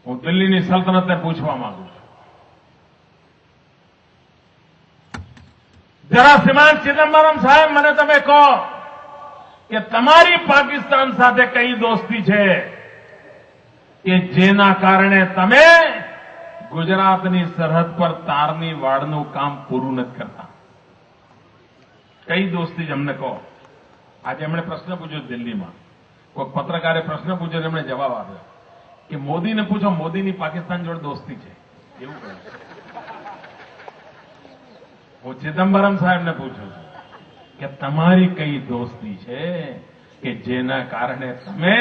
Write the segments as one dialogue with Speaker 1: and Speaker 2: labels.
Speaker 1: હું દિલ્હીની સલ્તનતને પૂછવા માંગુ છું, જરા શ્રીમાન ચિદમ્બરમ સાહેબ, મને તમે કહો કે તમારી પાકિસ્તાન સાથે કઈ દોસ્તી છે કે જેના કારણે તમે ગુજરાતની સરહદ પર તારની વાડનું કામ પૂરું નથી કરતા? કઈ દોસ્તી છે અમને કહો. આજે એમણે પ્રશ્ન પૂછ્યો દિલ્હીમાં, કોઈ પત્રકારે પ્રશ્ન પૂછ્યો, એમણે જવાબ આપ્યો કે મોદીને પૂછો, મોદીની પાકિસ્તાન જોડે દોસ્તી છે, એવું કહ્યું. હું ચિદમ્બરમ સાહેબને પૂછું છું કે તમારી કઈ દોસ્તી છે કે જેના કારણે તમે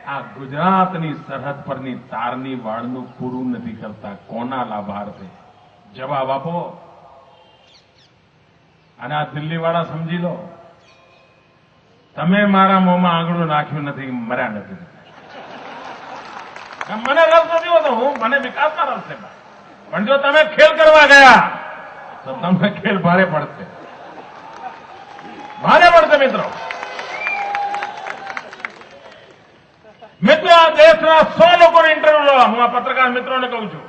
Speaker 1: આ ગુજરાતની સરહદ પરની તારની વાડનું પૂરું નથી કરતા? કોના લાભાર્થે? જવાબ આપો. અને આ દિલ્હીવાળા સમજી લો, તમે મારા મોંમાં આંગળું નાખ્યું નથી, મર્યા નથી. મને રસ નથી હોતો, મને વિકાસના રસ છે, પણ જો તમે ખેલ કરવા ગયા તો તમને ખેલ ભારે પડશે, ભારે પડશે. મિત્રો આ દેશના 100 લોકોને ઇન્ટરવ્યુ લો. હું આ પત્રકાર મિત્રોને કહું છું,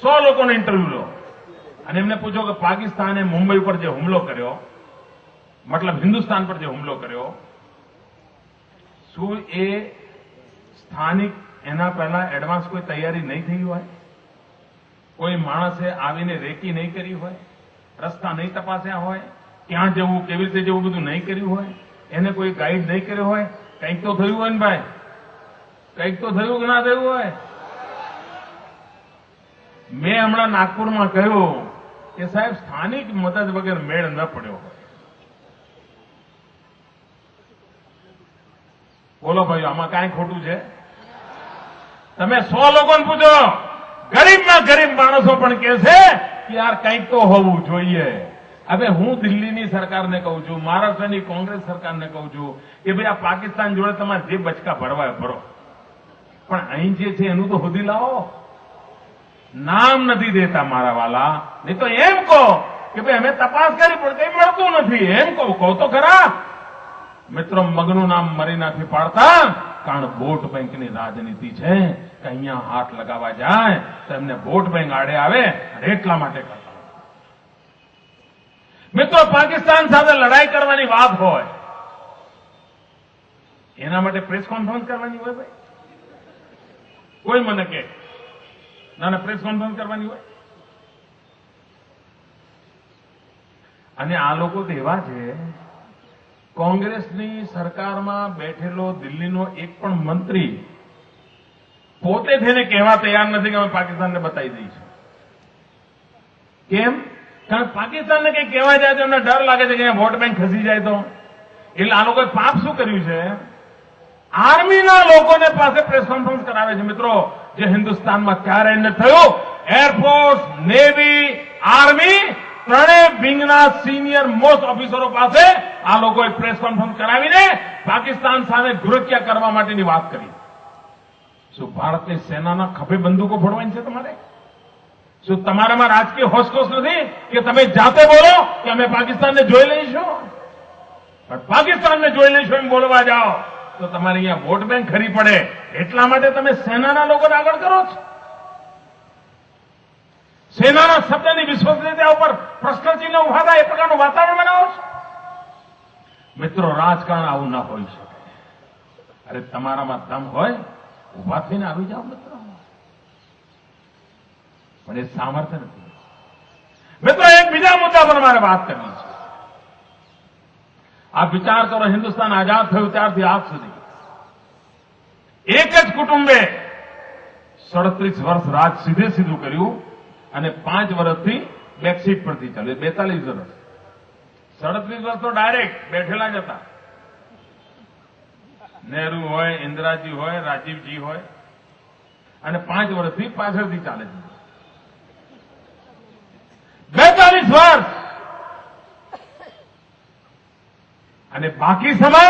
Speaker 1: 100 લોકોને ઇન્ટરવ્યુ લો અને એમને પૂછો કે પાકિસ્તાને મુંબઈ પર જે હુમલો કર્યો, મતલબ હિન્દુસ્તાન પર જે હુમલો કર્યો, શું એ સ્થાનિક એના પહેલા એડવાન્સ કોઈ તૈયારી નહીં થઈ હોય? કોઈ માણસે આવીને રેકી નહીં કરી હોય? રસ્તા નહીં તપાસ્યા હોય? ક્યાં જવું, કેવી રીતે જવું, બધું નહીં કર્યું હોય? એને કોઈ ગાઈડ નહીં કર્યો હોય? કંઈક તો થયું હોય ને ભાઈ, કંઈક તો થયું કે ના થયું હોય? મેં હમણાં નાગપુરમાં કહ્યું કે સાહેબ, સ્થાનિક મદદ વગર મેળ ન પડ્યો હોય. બોલો ભાઈ, આમાં કાંઈ ખોટું છે? તમે 100 લોકોને પૂછો, ગરીબમાં ગરીબ માણસો પણ કહે છે કે યાર કંઈક તો હોવું જોઈએ. હવે હું દિલ્હીની સરકારને કહું છું, મહારાષ્ટ્રની કોંગ્રેસ સરકારને કહું છું કે ભાઈ આ પાકિસ્તાન જોડે તમારે જે બચકા ભરવા ભરો, પણ અહીં જે છે એનું તો હોદી લાવો. નામ નથી દેતા મારા વાલા, નહીં તો એમ કહો કે ભાઈ અમે તપાસ કરી પણ કંઈ મળતું નથી, એમ કહો તો ખરા. મિત્રો, મગનું નામ મરી નથી પાડતા, કારણ વોટ બેંકની રાજનીતિ છે કે અહીંયા હાથ લગાવવા જાય તો એમને વોટ બેંક આડે આવે, એટલા માટે કરતા. મિત્રો, પાકિસ્તાન સાથે લડાઈ કરવાની વાત હોય એના માટે પ્રેસ કોન્ફરન્સ કરવાની હોય ભાઈ? કોઈ મને કહે ના પ્રેસ કોન્ફરન્સ કરવાની હોય? અને આ લોકો તો એવા છે, કોંગ્રેસની સરકારમાં બેઠેલો દિલ્હીનો એક પણ મંત્રી પોતે થઈને કહેવા તૈયાર નથી કે અમે પાકિસ્તાનને બતાવી દઈશું. કેમ? કારણ પાકિસ્તાનને કંઈ કહેવા જાય તો એમને ડર લાગે છે કે વોટ બેંક ખસી જાય તો. એટલે આ લોકોએ પાપ શું કર્યું છે? આર્મીના લોકોને પાસે પ્રેસ કોન્ફરન્સ કરાવે છે. મિત્રો, જે હિન્દુસ્તાનમાં ક્યારેય ન થયું. એરફોર્સ, નેવી, આર્મી ત્રણેય વિંગના સિનિયર મોસ્ટ ઓફિસરો પાસે આ લોકોએ પ્રેસ કોન્ફરન્સ કરાવીને પાકિસ્તાન સામે ગુરક્યા કરવા માટેની વાત કરી. શું ભારતની સેનાના ખભે બંદૂકો ફોડવાની છે તમારે? શું તમારામાં રાજકીય હોશકોશ નથી કે તમે જાતે બોલો કે અમે પાકિસ્તાનને જોઈ લઈશું? પણ પાકિસ્તાનને જોઈ લઈશું એમ બોલવા જાઓ તો તમારે અહીંયા વોટ બેંક ખરી પડે. એટલા માટે તમે સેનાના લોકોને આગળ કરો છો. સેનાના શબ્દની વિશ્વસનીયતા ઉપર પ્રશ્નચિહ્ન ઉભા થાય એ પ્રકારનું વાતાવરણ બનાવો છો. મિત્રો, રાજકારણ આવું ના હોઈ શકે. અરે તમારામાં દમ હોય, ઉભા થઈને આવી જાઓ મિત્રો, પણ એ સામર્થ્ય નથી. મિત્રો, એક બીજા મુદ્દા પર મારે વાત કરવી છે. આપ વિચાર કરો, હિન્દુસ્તાન આઝાદ થયું ત્યારથી આજ સુધી એક જ કુટુંબે 37 વર્ષ રાજ સીધે સીધું કર્યું અને 5 વર્ષથી બેકસીટ પરથી ચાલ્યું. 42 વર્ષ. 37 વર્ષ તો ડાયરેક્ટ બેઠેલા જ હતા. નહેરુ હોય, ઇન્દિરાજી હોય, રાજીવજી હોય, અને 5 વર્ષથી પાછળથી ચાલે છે. 42 વર્ષ. અને બાકી સમય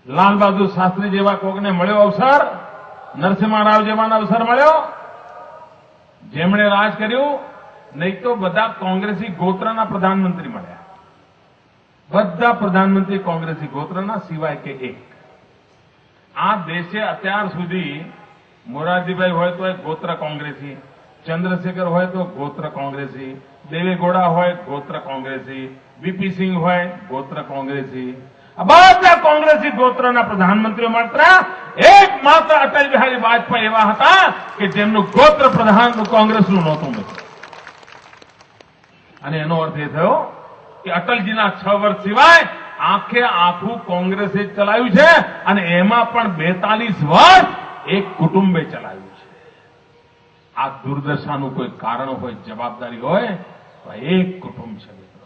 Speaker 1: લાલ બહાદુર શાસ્ત્રી જેવા કોકને મળ્યો અવસર, નરસિંહ રાવ જેવાનો અવસર મળ્યો, જેમણે રાજ કર્યું. નહીં તો બધા કોંગ્રેસી ગોત્રના પ્રધાનમંત્રી મળ્યા. બધા પ્રધાનમંત્રી કોંગ્રેસી ગોત્રના સિવાય કે એક. આ દેશે અત્યાર સુધી મોરારજીભાઈ હોય તો ગોત્ર કોંગ્રેસી, ચંદ્રશેખર હોય તો ગોત્ર કોંગ્રેસી, દેવેગૌડા હોય ગોત્ર કોંગ્રેસી, વીપી સિંહ હોય ગોત્ર કોંગ્રેસી, આ બધા કોંગ્રેસી ગોત્રના પ્રધાનમંત્રીઓ માત્ર એકમાત્ર અટલ બિહારી વાજપેયી એવા હતા કે જેમનું ગોત્ર પ્રધાન કોંગ્રેસનું નહોતું મિત્ર. અને એનો અર્થ એ થયો કે અટલજીના 6 વર્ષ સિવાય આખે આખું કોંગ્રેસે જ ચલાવ્યું છે અને એમાં પણ 42 વર્ષ એક કુટુંબે ચલાવ્યું છે. આ દુર્દશાનું કોઈ કારણ હોય, જવાબદારી હોય તો એક કુટુંબ છે મિત્રો.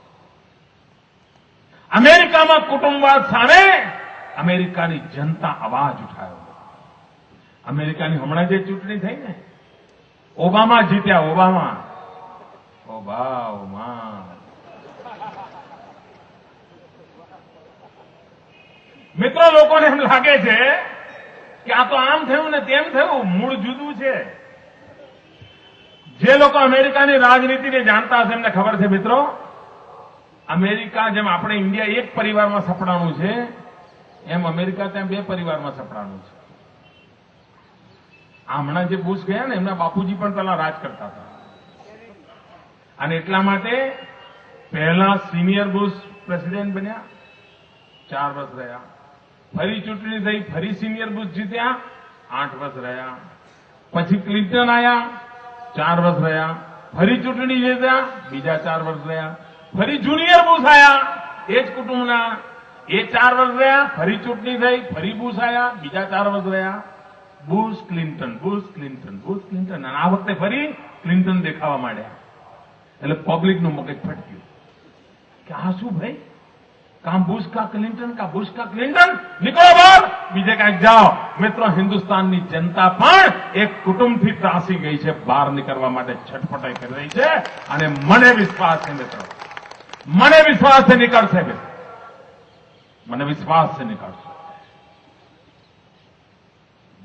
Speaker 1: અમેરિકામાં કુટુંબવાદ સામે અમેરિકાની જનતા અવાજ ઉઠાવ્યો. અમેરિકાની હમણાં જે ચૂંટણી થઈ ને, ઓબામા જીત્યા. ઓબામા મિત્રો, લોકોને એમ લાગે છે કે આ તો આમ થયું ને તેમ થયું, મૂળ જુદું છે. જે લોકો અમેરિકાની રાજનીતિને જાણતા હશે એમને ખબર છે મિત્રો, અમેરિકા જેમ આપણે ઇન્ડિયા એક પરિવારમાં સપડાણું છે, એમ અમેરિકા ત્યાં 2 પરિવારમાં સપડાણું છે. હમણાં જે બુશ ગયા ને એમના બાપુજી પણ પહેલા રાજ કરતા હતા અને એટલા માટે પહેલા સિનિયર બુશ પ્રેસિડેન્ટ બન્યા, 4 વર્ષ રહ્યા. ફરી ચૂંટણી થઈ, ફરી સિનિયર બુશ જીત્યા, 8 વર્ષ રહ્યા. પછી ક્લિન્ટન આયા, 4 વર્ષ રહ્યા. ફરી ચૂંટણી જીત્યા, બીજા 4 વર્ષ રહ્યા. ફરી જુનિયર બુશ આયા, એ જ કુટુંબના, એ 4 વર્ષ રહ્યા. ફરી ચૂંટણી થઈ, ફરી બુશ આયા, બીજા 4 વર્ષ રહ્યા. Bush Clinton, bush Clinton, bush Clinton. અને આ વખતે ફરી ક્લિન્ટન દેખાવા માંડ્યા. એટલે પબ્લિકનું મગજ ફટક્યું કે આ શું ભાઈ, કાં બુશ કા ક્લિન્ટન, કા બુશ કા ક્લિન્ટન, નીકળો બહાર, બીજે કાંઈક જાઓ. મિત્રો, હિન્દુસ્તાનની જનતા પણ એક કુટુંબથી ત્રાસી ગઈ છે, બહાર નીકળવા માટે છટપટાઈ કરી રહી છે. અને મને વિશ્વાસ છે મિત્રો, મને વિશ્વાસ છે નીકળશે, મને વિશ્વાસ છે નીકળશે.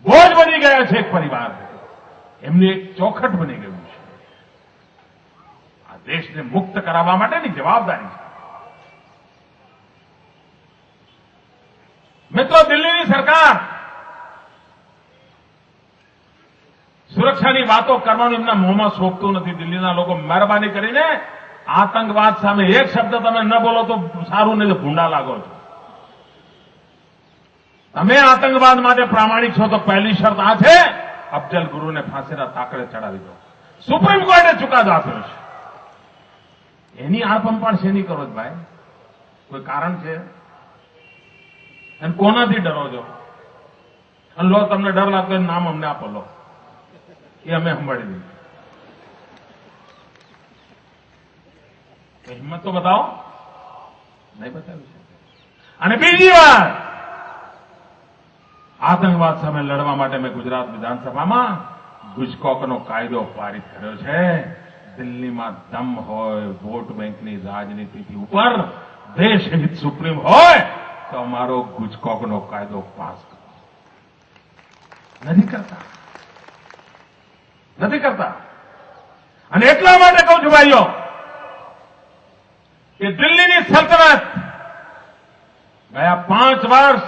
Speaker 1: બોજ બની ગયા છે એક પરિવાર, એમની એક ચોખટ બની ગયું છે. આ દેશને મુક્ત કરાવવા માટેની જવાબદારી છે. મિત્રો, દિલ્હીની સરકાર સુરક્ષાની વાતો કરવાનું એમના મોંમાં શોભતું નથી. દિલ્હીના લોકો મહેરબાની કરીને આતંકવાદ સામે એક શબ્દ તમે ન બોલો તો સારું, નહીં તો ભૂંડા લાગો છો. તમે આતંકવાદ માટે પ્રામાણિક છો તો પહેલી શરત આ છે, અફજલ ગુરુને ફાંસીના તાકડે ચડાવી દો. સુપ્રીમ કોર્ટે ચુકાદો આપ્યો છે. એની આળપંપાળ શેની કરો છો ભાઈ? કોઈ કારણ છે? અને કોનાથી ડરો છો? અને લો, તમને ડર લાગતો હોય નામ અમને આપો, લો, એ અમે સંભાળી દઈએ. હિંમત તો બતાવો. નહીં બતાવી શકે. અને બીજી વાત, આતંકવાદ સામે લડવા માટે મેં ગુજરાત વિધાનસભામાં ગુજકોકનો કાયદો પારિત કર્યો છે. દિલ્હીમાં દમ હોય, વોટ બેંકની રાજનીતિથી ઉપર દેશહિત સુપ્રીમ હોય તો અમારો ગુજકોકનો કાયદો પાસ કરો. નથી કરતા. અને એટલા માટે કહું છું ભાઈઓ કે દિલ્હીની સલ્તનત ગયા 5 વર્ષ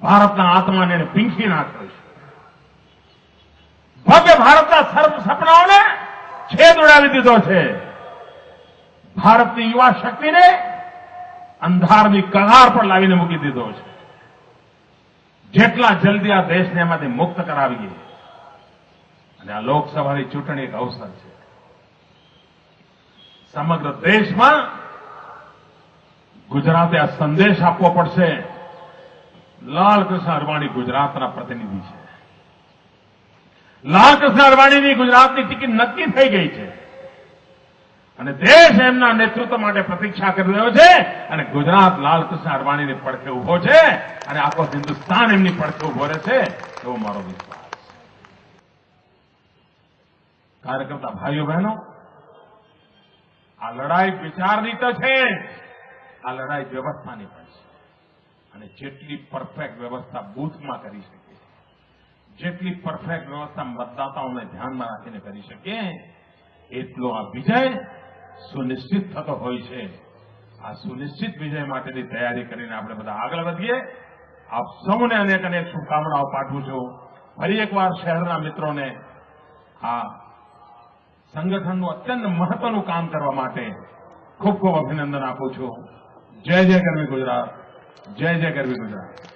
Speaker 1: ભારતના આત્માને પીંખી નાખ્યો છે. ભવ્ય ભારતના સર્વ સપનાઓને છેદ ઉડાવી દીધો છે. ભારતની યુવા શક્તિને અંધારની કગાર પર લાવીને મૂકી દીધો છે. જેટલા જલ્દી આ દેશને એમાંથી મુક્ત કરાવીએ. અને આ લોકસભાની ચૂંટણી એક અવસર છે. સમગ્ર દેશમાં ગુજરાતે આ સંદેશ આપવો પડશે. લાલકૃષ્ણ અડવાણી ગુજરાતના પ્રતિનિધિ છે. લાલકૃષ્ણ અડવાણીની ગુજરાતની ટિકિટ નક્કી થઈ ગઈ છે અને દેશ એમના નેતૃત્વ માટે પ્રતીક્ષા કરી રહ્યો છે. અને ગુજરાત લાલકૃષ્ણ અડવાણીની પડખે ઉભો છે અને આખો હિન્દુસ્તાન એમની પડખે ઉભો રહેશે એવો મારો વિશ્વાસ છે. કાર્યકર્તા ભાઈઓ બહેનો, આ લડાઈ વિચારની તો છે, આ લડાઈ વ્યવસ્થાની પણ છે. અને જેટલી પરફેક્ટ વ્યવસ્થા બૂથમાં કરી શકીએ, જેટલી પરફેક્ટ વ્યવસ્થા મતદાતાઓને ધ્યાનમાં રાખીને કરી શકીએ, એટલો આ વિજય સુનિશ્ચિત થતો હોય છે. આ સુનિશ્ચિત વિજય માટેની તૈયારી કરીને આપણે બધા આગળ વધીએ. આપ સૌને અનેક અનેક શુભકામનાઓ પાઠવું છું. ફરી એકવાર શહેરના મિત્રોને આ સંગઠનનું અત્યંત મહત્વનું કામ કરવા માટે ખૂબ ખૂબ અભિનંદન આપું છું. જય જય ગરવી ગુજરાત, જય જય ગરવી ગુજરાત.